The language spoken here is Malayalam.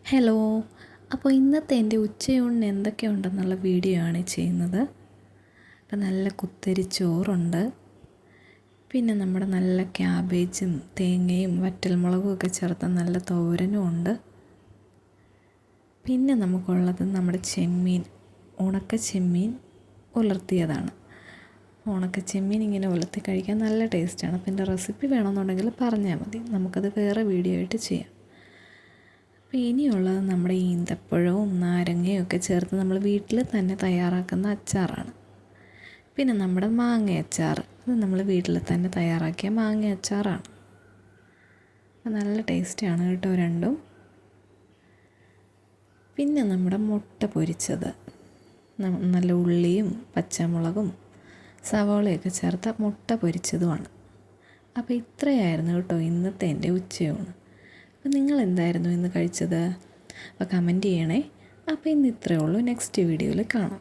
ഹലോ. അപ്പോൾ ഇന്നത്തെ എൻ്റെ ഉച്ചയൂണിന് എന്തൊക്കെയുണ്ടെന്നുള്ള വീഡിയോ ആണ് ചെയ്യുന്നത്. അപ്പം നല്ല കുത്തരി ചോറുണ്ട്, പിന്നെ നമ്മുടെ നല്ല ക്യാബേജും തേങ്ങയും വറ്റൽമുളകും ഒക്കെ ചേർത്ത നല്ല തോരനും ഉണ്ട്. പിന്നെ നമുക്കുള്ളത് നമ്മുടെ ചെമ്മീൻ, ഉണക്ക ചെമ്മീൻ ഉലർത്തിയതാണ്. ഉണക്ക ചെമ്മീൻ ഇങ്ങനെ ഉലർത്തി കഴിക്കാൻ നല്ല ടേസ്റ്റാണ്. അപ്പോൾ എൻ്റെ റെസിപ്പി വേണമെന്നുണ്ടെങ്കിൽ പറഞ്ഞാൽ മതി, നമുക്കത് വേറെ വീഡിയോ ആയിട്ട് ചെയ്യാം. അപ്പോൾ ഇനിയുള്ളത് നമ്മുടെ ഈന്തപ്പഴവും നാരങ്ങയും ഒക്കെ ചേർത്ത് നമ്മൾ വീട്ടിൽ തന്നെ തയ്യാറാക്കുന്ന അച്ചാറാണ്. പിന്നെ നമ്മുടെ മാങ്ങ അച്ചാർ, അത് നമ്മൾ വീട്ടിൽ തന്നെ തയ്യാറാക്കിയ മാങ്ങ അച്ചാറാണ്. അപ്പോൾ നല്ല ടേസ്റ്റാണ് കേട്ടോ രണ്ടും. പിന്നെ നമ്മുടെ മുട്ട പൊരിച്ചത്, നല്ല ഉള്ളിയും പച്ചമുളകും സവാളയൊക്കെ ചേർത്ത മുട്ട പൊരിച്ചതുമാണ്. അപ്പോൾ ഇത്രയായിരുന്നു കേട്ടോ ഇന്നത്തെ എൻ്റെ ഉച്ചയൂണ്. അപ്പോൾ നിങ്ങൾ എന്തായിരുന്നു ഇന്ന് കഴിച്ചത്? അപ്പോൾ കമൻറ്റ് ചെയ്യണേ. അപ്പോൾ ഇന്ന് ഇത്രയേ ഉള്ളൂ. നെക്സ്റ്റ് വീഡിയോയിൽ കാണാം.